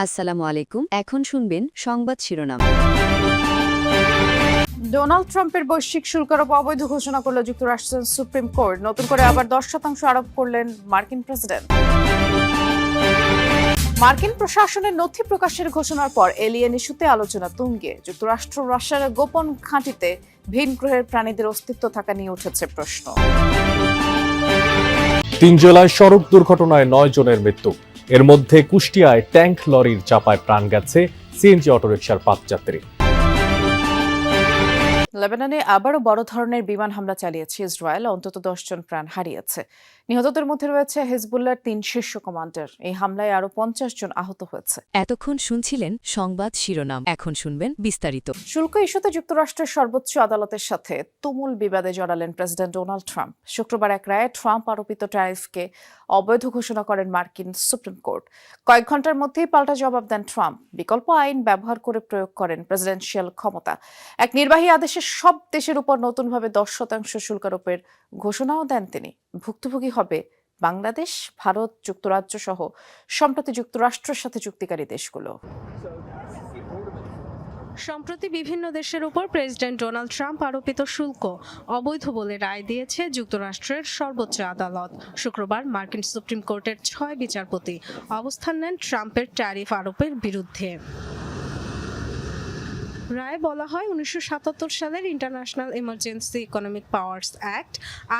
আসসালামু আলাইকুম। এখন শুনবেন সংবাদ শিরোনাম। ডোনাল্ড ট্রাম্পের বৈশ্বিক শুল্ক আরোপ অবৈধ ঘোষণা করল যুক্তরাষ্ট্রের সুপ্রিম কোর্ট। নতুন করে আবার 10% আরোপ করলেন মার্কিন প্রেসিডেন্ট। মার্কিন প্রশাসনের নথি প্রকাশের ঘোষণার পর এলিয়েন ইস্যুতে আলোচনা তুঙ্গে। যুক্তরাষ্ট্র রাশিয়ার গোপন ঘাঁটিতে ভিন গ্রহের প্রাণীদের অস্তিত্ব থাকা নিয়ে উঠেছে প্রশ্ন। 3 জেলায় সড়ক দুর্ঘটনায় 9 জনের মৃত্যু। এর মধ্যে কুষ্টিয়ায় ট্যাঙ্ক লরির চাপায় প্রাণ গেছে সিএনজি অটোরিকশার 5 যাত্রী। লেবাননে আবারও বড় ধরনের বিমান হামলা চালিয়েছে ইসরায়েল। অন্তত 10 জন প্রাণ হারিয়েছে। নিহতদের মধ্যে রয়েছে হিজবুল্লাহর 3 শীর্ষ কমান্ডার। এই হামলায় আরও 50 জন আহত হয়েছে। এতক্ষণ শুনছিলেন সংবাদ শিরোনাম। এখন শুনবেন বিস্তারিত। শুল্ক ইস্যুতে যুক্তরাষ্ট্রের সর্বোচ্চ আদালতের সাথে তুমুল বিবাদে জড়ালেন প্রেসিডেন্ট ডোনাল্ড ট্রাম্প। শুক্রবার এক রায়ে ট্রাম্প আরোপিত ট্যারিফকে অবৈধ ঘোষণা করেন মার্কিন সুপ্রিম কোর্ট। কয়েক ঘন্টার মধ্যেই পাল্টা জবাব দেন ট্রাম্প। বিকল্প আইন ব্যবহার করে প্রয়োগ করেন প্রেসিডেন্সিয়াল ক্ষমতা। এক নির্বাহী আদেশে সব দেশের উপর নতুনভাবে 10% শুল্ক আরোপের ঘোষণাও দেন তিনি। ভুক্তভোগী হবে বাংলাদেশ, ভারত, যুক্তরাজ্য সহ সম্প্রতি যুক্তরাষ্ট্রের সাথে চুক্তিকারী দেশগুলো। সম্প্রতি বিভিন্ন দেশের উপর প্রেসিডেন্ট ডোনাল্ড ট্রাম্প আরোপিত শুল্ক অবৈধ বলে রায় দিয়েছে যুক্তরাষ্ট্রের সর্বোচ্চ আদালত। শুক্রবার মার্কিন সুপ্রিম কোর্টের 6 বিচারপতি অবস্থান নেন ট্রাম্পের ট্যারিফ আরোপের বিরুদ্ধে। রায়ে বলা হয় 1977 সালের international emergency economic powers act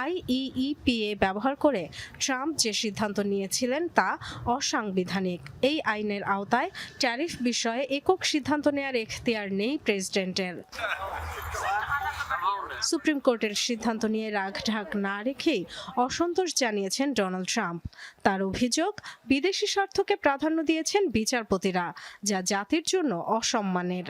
IEEPA ব্যবহার করে ট্রাম্প যে সিদ্ধান্ত নিয়েছিলেন তা অসাংবিধানিক। এই আইনের আওতায় ট্যারিফ বিষয়ে একক সিদ্ধান্ত নেওয়ার এখতিয়ার নেই প্রেসিডেন্টের। সুপ্রিম কোর্টের সিদ্ধান্ত নিয়ে রাগঢাক না রেখেই অসন্তোষ জানিয়েছেন ডোনাল্ড ট্রাম্প। তার অভিযোগ, বিদেশি স্বার্থকে প্রাধান্য দিয়েছেন বিচারপতিরা, যা জাতির জন্য অসম্মানের।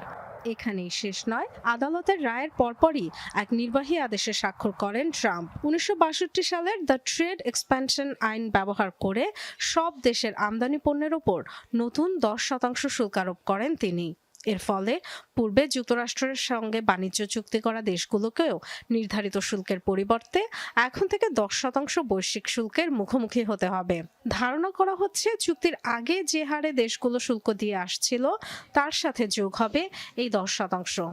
এখানেই শেষ নয়, আদালতের রায়ের পরপরই এক নির্বাহী আদেশে স্বাক্ষর করেন ট্রাম্প। 1962 সালের দ্য ট্রেড এক্সপ্যানশন আইন ব্যবহার করে সব দেশের আমদানি পণ্যের ওপর নতুন 10% শুল্ক আরোপ করেন তিনি। এর ফলে পূর্বে যুক্তরাষ্ট্রের সঙ্গে বাণিজ্য চুক্তি করা দেশগুলোকেও নির্ধারিত শুল্কের পরিবর্তে এখন থেকে 10% বৈশ্বিক শুল্কের মুখোমুখি হতে হবে। ধারণা করা হচ্ছে চুক্তির আগে যে হারে দেশগুলো শুল্ক দিয়ে আসছিল তার সাথে যোগ হবে এই 10%।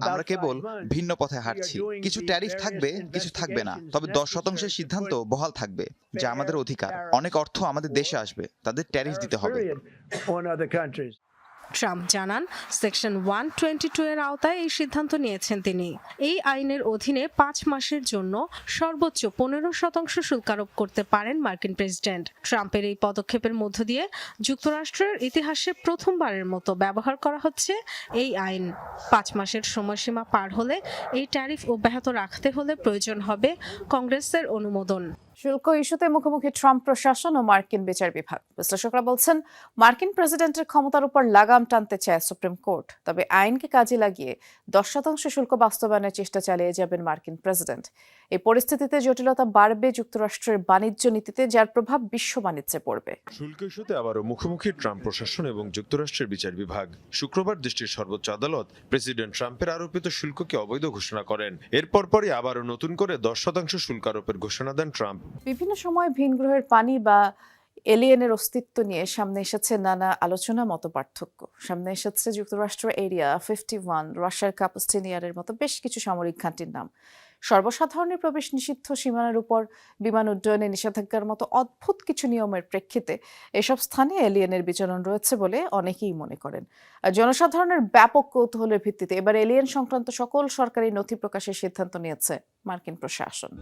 আমরা কেবল ভিন্ন পথে হাঁটছি। কিছু ট্যারিফ থাকবে, কিছু থাকবে না। তবে 10% সিদ্ধান্ত বহাল থাকবে, যা আমাদের অধিকার। অনেক অর্থ আমাদের দেশে আসবে, তাদের ট্যারিফ দিতে হবে। ট্রাম্প জানান, সেকশন 122 এর আওতায় এই সিদ্ধান্ত নিয়েছেন তিনি। এই আইনের অধীনে 5 মাসের জন্য সর্বোচ্চ 15% শুল্ক আরোপ করতে পারেন মার্কিন প্রেসিডেন্ট। ট্রাম্পের এই পদক্ষেপের মধ্য দিয়ে যুক্তরাষ্ট্রের ইতিহাসে প্রথমবারের মতো ব্যবহার করা হচ্ছে এই আইন। 5 মাসের সময়সীমা পার হলে এই ট্যারিফ অব্যাহত রাখতে হলে প্রয়োজন হবে কংগ্রেসের অনুমোদন। শুল্ক ইস্যুতে মুখোমুখি ট্রাম্প প্রশাসন ও মার্কিন বিচার বিভাগ। বিশ্লেষকরা বলছেন, মার্কিন প্রেসিডেন্টের ক্ষমতার উপর লাগাম টানতে চায় সুপ্রিম কোর্ট। তবে আইনকে কাজে লাগিয়ে 10% শুল্ক বাস্তবায়নের চেষ্টা চালিয়ে যাবেন মার্কিন প্রেসিডেন্ট। এই পরিস্থিতিতে জটিলতা বাড়বে যুক্তরাষ্ট্রের বাণিজ্য নীতিতে, যার প্রভাব বিশ্ব বাণিজ্যে পড়বে। শুল্ক ইস্যুতে আবারও মুখোমুখি ট্রাম্প প্রশাসন এবং যুক্তরাষ্ট্রের বিচার বিভাগ। শুক্রবার দেশটির সর্বোচ্চ আদালত প্রেসিডেন্ট ট্রাম্পের আরোপিত শুল্ককে অবৈধ ঘোষণা করেন। এরপর পরই আবারও নতুন করে 10% শুল্ক আরোপের ঘোষণা দেন ট্রাম্প। বিভিন্ন সময় ভিন গ্রহের পানি বা এলিয়েনের অস্তিত্ব নিয়ে সামনে এসেছে নানা আলোচনা, মত পার্থক্য। সামনে এসেছে যুক্তরাষ্ট্র এরিয়া 51, রাশিয়ার কাপস্টিনিয়ারের মতো বেশ কিছু সামরিক ঘাঁটির নাম। সর্বসাধারণের প্রবেশ নিষিদ্ধ, সীমানার উপর বিমান উড্ডয়নে নিষেধাজ্ঞার মতো অদ্ভুত কিছু নিয়মের প্রেক্ষিতে এসব স্থানে এলিয়েনের বিচরণ রয়েছে বলে অনেকেই মনে করেন। আর জনসাধারণের ব্যাপক কৌতূহলের ভিত্তিতে এবার এলিয়েন সংক্রান্ত সকল সরকারি নথি প্রকাশের সিদ্ধান্ত নিয়েছে মার্কিন প্রশাসন।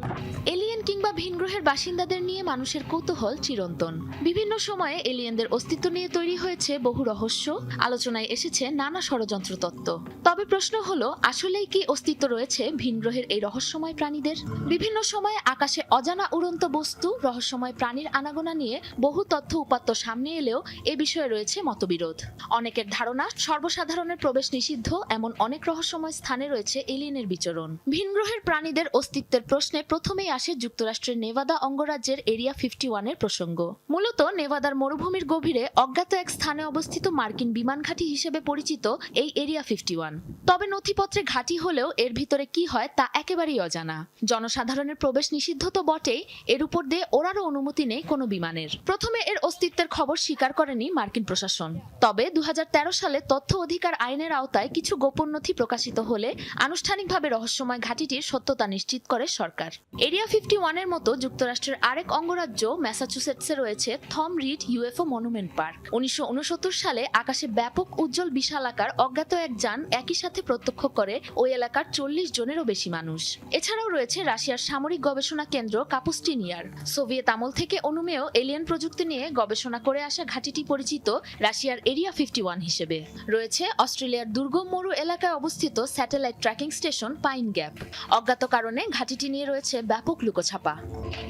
এলিয়েন কিংবা ভিন গ্রহের বাসিন্দাদের নিয়ে মানুষের কৌতূহল চিরন্তন। বিভিন্ন সময়ে এলিয়েনদের অস্তিত্ব নিয়ে তৈরি হয়েছে বহু রহস্য, আলোচনায় এসেছে নানা ষড়যন্ত্র তত্ত্ব। তবে প্রশ্ন হলো, আসলেই কি অস্তিত্ব রয়েছে ভিন গ্রহের এই রহস্যময় প্রাণীদের? বিভিন্ন সময়ে আকাশে অজানা উড়ন্ত বস্তু, রহস্যময় প্রাণীর আনাগোনা নিয়ে বহু তথ্য উপাত্ত সামনে এলেও এ বিষয়ে রয়েছে মতবিরোধ। অনেকের ধারণা, সর্বসাধারণের প্রবেশ নিষিদ্ধ এমন অনেক রহস্যময় স্থানে রয়েছে এলিয়েনের বিচরণ। ভিন গ্রহের প্রাণীদের অস্তিত্বের প্রশ্নে প্রথমেই আসে যুক্তরাষ্ট্রের যুক্তরাষ্ট্রের নেভাদা অঙ্গরাজ্যের এরিয়া 51-এর প্রসঙ্গ। মূলত নেভাদার মরুভূমির গভীরে অজ্ঞাত এক স্থানে অবস্থিত মার্কিন বিমান ঘাঁটি হিসেবে পরিচিত এই এরিয়া 51। তবে নথিপত্রে ঘাঁটি হলেও এর ভিতরে কি হয় তা একেবারেই অজানা। জনসাধারণের প্রবেশ নিষিদ্ধ তো বটেই, এর উপর দিয়ে ওড়ারও অনুমতি নেই কোনো বিমানের। প্রথমে এর অস্তিত্বের খবর স্বীকার করেনি মার্কিন প্রশাসন। তবে 2013 সালে তথ্য অধিকার আইনের আওতায় কিছু গোপন নথি প্রকাশিত হলে আনুষ্ঠানিকভাবে রহস্যময় ঘাঁটিটির সত্যতা নিশ্চিত করে সরকার। এরিয়া 51-এর মতো যুক্তরাষ্ট্রের আরেক অঙ্গরাজ্য ম্যাসাচুসেটসে রয়েছে থম রিড ইউএফও মনুমেন্ট পার্ক। 1969 সালে আকাশে ব্যাপক উজ্জ্বল বিশালাকার অজ্ঞাত এক যান একই সাথে প্রত্যক্ষ করে ওই এলাকার 40 জনেরও বেশি মানুষ। এছাড়াও রয়েছে রাশিয়ার সামরিক গবেষণা কেন্দ্র কাপুস্টিনিয়ার। সোভিয়েত আমল থেকে অনুমেয় এলিয়েন প্রযুক্তি নিয়ে গবেষণা করে আসা ঘাঁটিটি পরিচিত রাশিয়ার এরিয়া 51 হিসেবে। রয়েছে অস্ট্রেলিয়ার দুর্গম মরু এলাকায় অবস্থিত satellite tracking station pine gap. অজ্ঞাত কারণে ঘাঁটিটি নিয়ে রয়েছে ব্যাপক লুকোছাপা।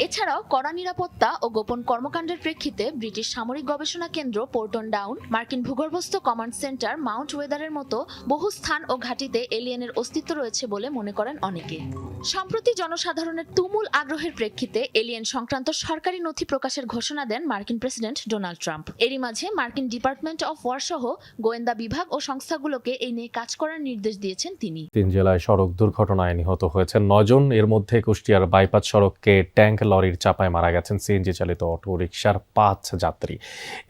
এছাড়াও কড়া নিরাপত্তা ও গোপন কর্মকাণ্ডের প্রেক্ষিতে ব্রিটিশ সামরিক গবেষণা কেন্দ্র পোর্টন ডাউন, মার্কিন ভূগর্ভস্থ কমান্ড সেন্টার মাউন্ট ওয়েদারের মতো বহু স্থান ও ঘাঁটিতে এলিয়েনের অস্তিত্ব রয়েছে বলে মনে করেন অনেকে। সম্প্রতি জনসাধারণের তুমুল আগ্রহের প্রেক্ষিতে এলিয়েন সংক্রান্ত সরকারি নথি প্রকাশের ঘোষণা দেন মার্কিন প্রেসিডেন্ট ডোনাল্ড ট্রাম্প। এরই মাঝে মার্কিন ডিপার্টমেন্ট অফ ওয়ার সহ গোয়েন্দা বিভাগ ও সংস্থাগুলোকে এই নিয়ে কাজ করার নির্দেশ দিয়েছেন তিনি। 3 জেলায় সড়ক দুর্ঘটনায় নিহত হয়েছেন 9 জন। এর মধ্যে কুষ্টিয়ার বাইপাস সড়ককে ট্যাঙ্ক লরির চাপায় মারা গেছেন সিএনজি চালিত অটোরিকশার 5 যাত্রী।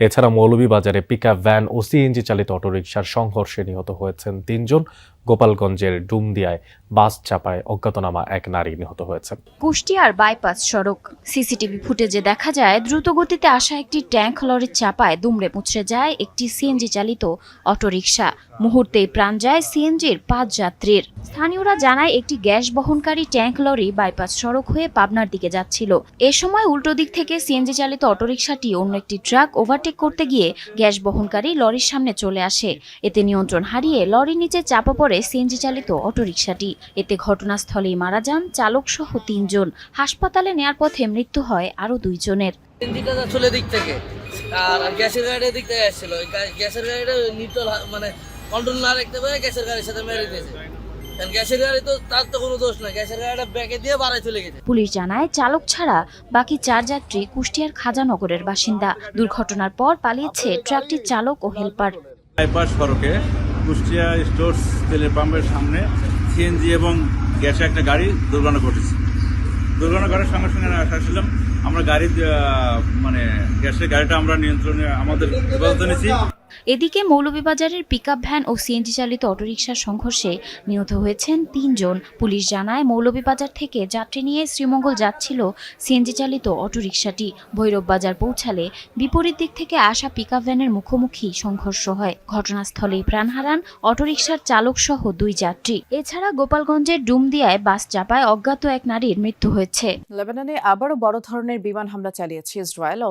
এছাড়া মৌলভীবাজারে পিকআপ ভ্যান ও সিএনজি চালিত অটোরিকশার সংঘর্ষে নিহত হয়েছেন 3 জন। গোপালগঞ্জের ডুমদিয়ায় বাস চাপায় অজ্ঞাতনামা এক নারী নিহত হয়েছেন। কুষ্টিয়ার বাইপাস সড়ক সিসিটিভি ফুটেজে দেখা যায় দ্রুতগতিতে আসা একটি ট্যাঙ্ক লরির চাপায় দুমড়ে মুচড়ে যায় একটি সিএনজি চালিত অটোরিকশা। মুহূর্তেই প্রাণ যায় সিএনজির 5 যাত্রীর। স্থানীয়রা জানায় একটি গ্যাস বহনকারী ট্যাঙ্ক লরি বাইপাস সড়ক হয়ে পাবনার দিকে যাচ্ছিল। এ সময় উল্টো দিক থেকে সিএনজি চালিত অটোরিকশাটি অন্য একটি ট্রাক ওভারটেক করতে গিয়ে গ্যাস বহনকারী লরির সামনে চলে আসে। এতে নিয়ন্ত্রণ হারিয়ে লরির নিচে চাপা পড়ে সিএনজি চালিত অটোরিকশাটি। এতে ঘটনাস্থলেই মারা যান চালক সহ 3 জন। হাসপাতালে নেয়ার পথে মৃত্যু হয় আরো 2 জনের। সিএনজিটা যাচ্ছিল দিক থেকে আর গ্যাসের গাড়ির দিক থেকে আসছিল। গ্যাসের গাড়িটা নিউট্রাল মানে কন্ট্রোল না রাখতে পারে গ্যাসের গাড়ির সাথে মেরে দিয়েছে। গ্যাসের গাড়ি তো তার তো কোনো দোষ নাই, গ্যাসের গাড়িটা ব্যাকে দিয়ে বাড়ায় চলে গেছে। পুলিশ জানায় চালক ছাড়া বাকি 4 যাত্রী কুষ্টিয়ার খাজানগরের বাসিন্দা। দুর্ঘটনার পর পালিয়েছে ট্রাকটির চালক ও হেলপার। বাইপাস সড়কে কুষ্টিয়া স্টোর্স তেলের পাম্পের সামনে সিএনজি এবং গ্যাসে একটা গাড়ি দুর্ঘটনা ঘটেছে। দুর্ঘটনা ঘটার সঙ্গে সঙ্গে আসছিলাম আমরা গাড়ি গ্যাসের গাড়িটা আমরা নিয়ন্ত্রণে আমাদের হেফাজতে নিয়েছি। এদিকে মৌলভীবাজারের পিকআপ ভ্যান ও সিএনজি চালিত অটোরিকশার সংঘর্ষে নিহত হয়েছেন 3 জন। পুলিশ জানায় মৌলভীবাজার থেকে যাত্রী নিয়ে শ্রীমঙ্গল যাচ্ছিল সিএনজি চালিত অটোরিকশাটি। ভৈরব বাজার পৌঁছালে বিপরীত দিক থেকে আসা পিকআপ ভ্যানের মুখোমুখি সংঘর্ষ হয়। ঘটনাস্থলেই প্রাণ হারান অটোরিকশার চালক সহ 2 যাত্রী। এছাড়া গোপালগঞ্জের ডুমদিয়ায় বাস চাপায় অজ্ঞাত এক নারীর মৃত্যু হয়েছে। লেবাননে আবারও বড় ধরনের বিমান হামলা চালিয়েছে ইসরায়েল।